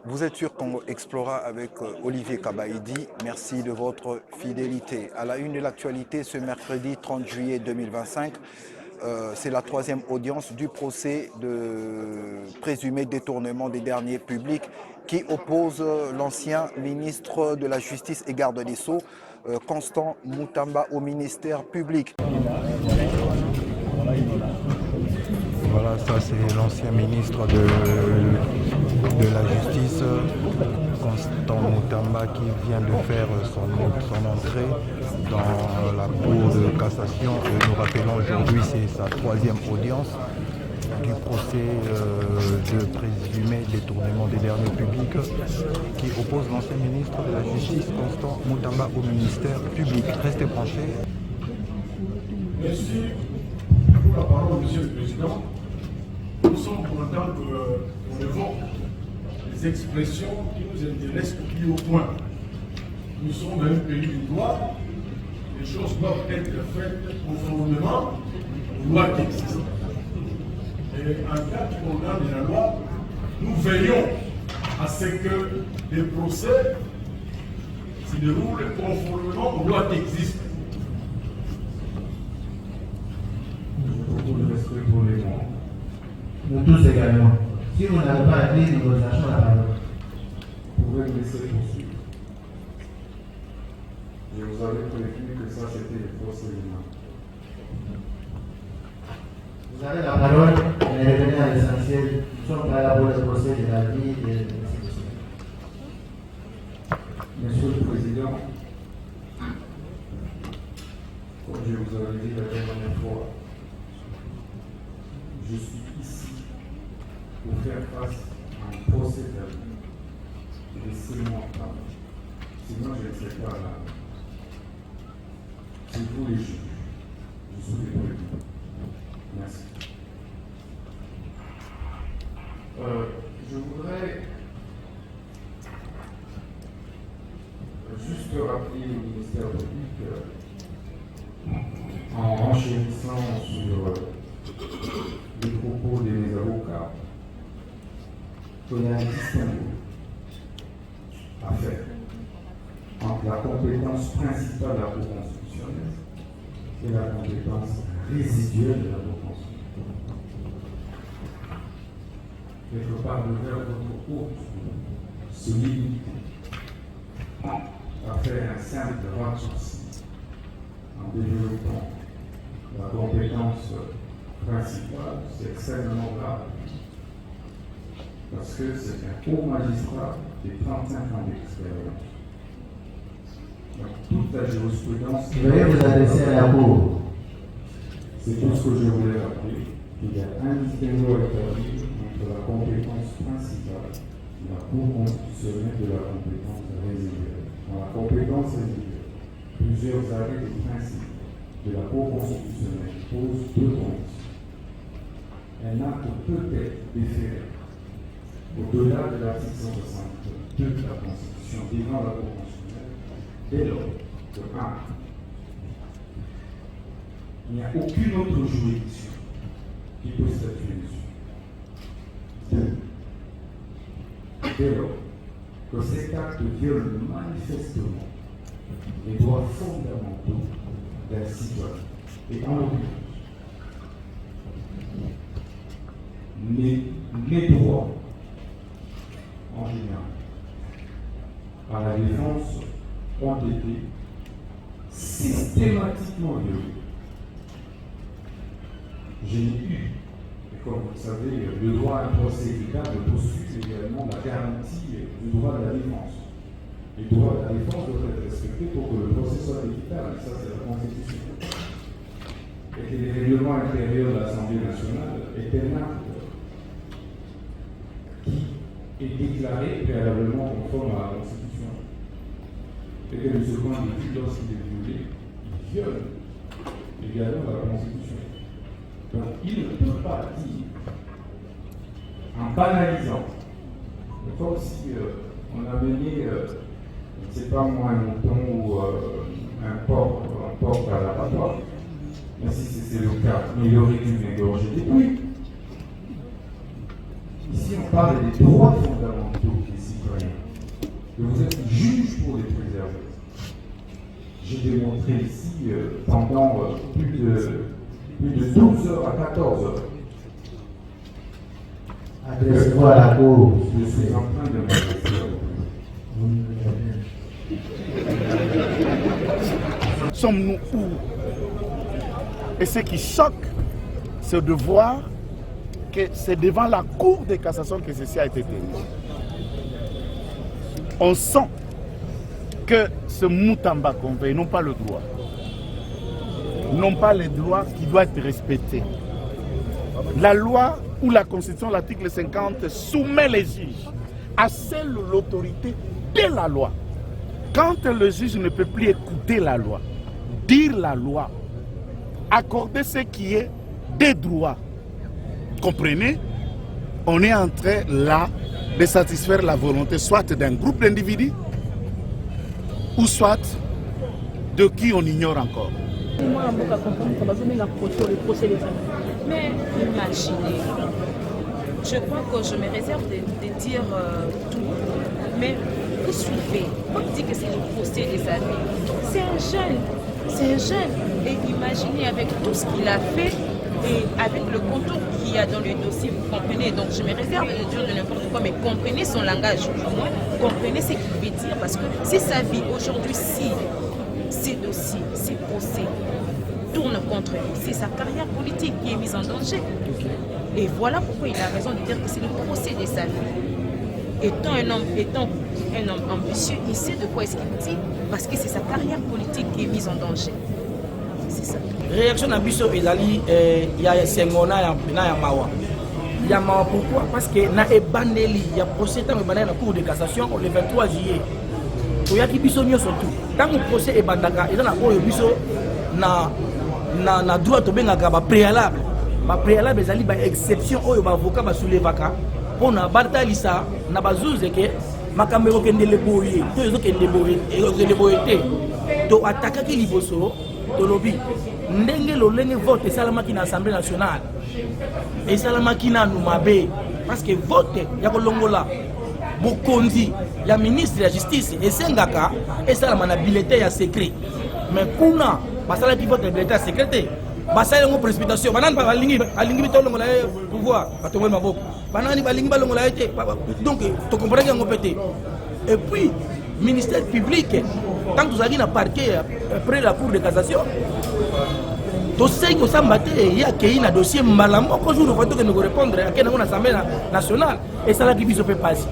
Vous êtes sur Congo Explora avec Olivier Kabaïdi. Merci de votre fidélité. À la une de l'actualité, ce mercredi 30 juillet 2025, c'est la troisième audience du procès de présumé détournement des deniers publics qui oppose l'ancien ministre de la Justice et garde des Sceaux, Constant Moutamba, au ministère public. Voilà, ça c'est l'ancien ministre de la Justice, Constant Moutamba, qui vient de faire son entrée dans la Cour de cassation. Nous rappelons aujourd'hui c'est sa troisième audience du procès de présumé détournement des deniers publics qui oppose l'ancien ministre de la Justice, Constant Moutamba, au ministère public. Restez branchés. Merci pour la parole, Monsieur le Président. Nous sommes contents qu'on évoque les expressions qui nous intéressent au plus haut point. Nous sommes dans un pays du droit, les choses doivent être faites conformément aux lois qui existent. Et en cas de programme de la loi, nous veillons à ce que les procès se déroulent conformément aux lois qui existent. Beaucoup de respect pour les gens. Nous tous également. Si vous n'avez pas appris, nous vous lâchons la parole. Vous pouvez me laisser poursuivre. Je vous avais prévenu que ça c'était le procès-humain. Vous avez la parole, mais revenez à l'essentiel. Nous sommes pas là pour le procès de la vie et de l'institution. Monsieur le Président, comme je vous avais dit la dernière fois, je suis ici pour faire face à un procès de la vie. Laissez-moi parler. Sinon, je ne sais pas là. C'est vous les juges. Je suis les prévenus. Merci. Je voudrais juste rappeler au ministère public, en renchérissant sur les propos de mes avocats, qu'il y a un distinguo à faire entre la compétence principale de la Cour constitutionnelle et la compétence résiduelle de la Cour constitutionnelle. Quelque part, de faire votre courte se limiter à faire un simple raccourci en développant la compétence principale, c'est extrêmement grave. Parce que c'est un haut magistrat de 35 ans d'expérience. Donc toute la jurisprudence. Veuillez vous adresser à la Cour. C'est tout ce que je voulais rappeler. Il y a un distinguo à établir entre la compétence principale de la Cour constitutionnelle et de la compétence résiduelle. Dans la compétence résiduelle, plusieurs arrêts de principe de la Cour constitutionnelle posent deux conditions. Un acte peut être déféré au-delà de l'article 162 de la Constitution devant la Cour constitutionnelle dès lors que 1. Il n'y a aucune autre juridiction qui peut statuer dessus. 2. Dès lors que cet acte viole manifestement les droits fondamentaux d'un citoyen et en l'occurrence les droits en général à la défense ont été systématiquement violés. J'ai eu, et comme vous le savez, le droit à un procès équitable postule également la garantie du droit de la défense. Les droits de la défense doivent être respectés pour que le procès soit équitable, ça c'est la Constitution. Et que les règlements intérieurs de l'Assemblée nationale est un acte qui est déclaré préalablement conforme à la Constitution. Et que le second individu, lorsqu'il est violé, il viole également la Constitution. Donc il ne peut pas dire, en banalisant, comme si on a mené, je ne sais pas moi, un mouton ou un porc à l'abattoir, mais si c'est le cas, mais il aurait dû m'égorger des pluies. Ici, on parle des droits fondamentaux j'ai démontré ici pendant plus de 12 heures à 14 heures. Adressez-vous à la cause. Je suis en train de m'adresser. Sommes-nous où? Et ce qui choque, c'est de voir que c'est devant la Cour de cassation que ceci a été tenu. On sent que ce Moutamba Convé n'ont pas le droit. N'ont pas les droits qui doivent être respectés. La loi ou la Constitution, l'article 50, soumet les juges à seule l'autorité de la loi. Quand le juge ne peut plus écouter la loi, dire la loi, accorder ce qui est des droits, comprenez, on est en train là de satisfaire la volonté soit d'un groupe d'individus ou soit de qui on ignore encore. Mais imaginez, je crois que je me réserve de dire tout, mais vous suivez, on dit que c'est le procès des amis. C'est un jeune, et imaginez avec tout ce qu'il a fait et avec le contour qu'il y a dans le dossier, vous comprenez, donc je me réserve de dire de n'importe quoi, mais comprenez son langage, au moins, comprenez ce qu'il veut dire, parce que c'est sa vie. Aujourd'hui, si ces dossiers, ces procès tournent contre lui, c'est sa carrière politique qui est mise en danger. Et voilà pourquoi il a raison de dire que c'est le procès de sa vie. Étant un homme ambitieux, il sait de quoi est-ce qu'il dit, parce que c'est sa carrière politique qui est mise en danger. C'est ça. Réaction à Bisso Ezali, il y a Sengo na ya Mawa. Il y a Mawa pourquoi? Parce que na ebandeli, il y a procès dans la Cour de cassation le 23 juillet. Il y a qui Bisso nyo surtout. Dans le procès ebandaka, il y a un Bisso na droit de benga ba préalable. Ba préalable ezali ba exception oyo ba avocat ba soulevaka pour na batalisa na bazuze ke makambo kende le boye. To ezo kende boye to attaquer liboso. Tolobi ndenge lolenge vote salamaki na Assemblée nationale et salamaki na numabe parce que vote ya kolongola bokonzi ya ministre de la justice et sengaka et salama na bulletin ya secret mais kuna basala ki vote bulletin secret basala ngo précipitation banani balingi bitolongola pouvoir batongol maboko banani balingi balongola été donc to comprendre ngo pété et puis ministère public quand vous avez un parquet après la Cour de cassation, dossier que ça mbatte, il y a un dossier malamment, que nous devons répondre à l'Assemblée nationale, et ça là qui peut passer.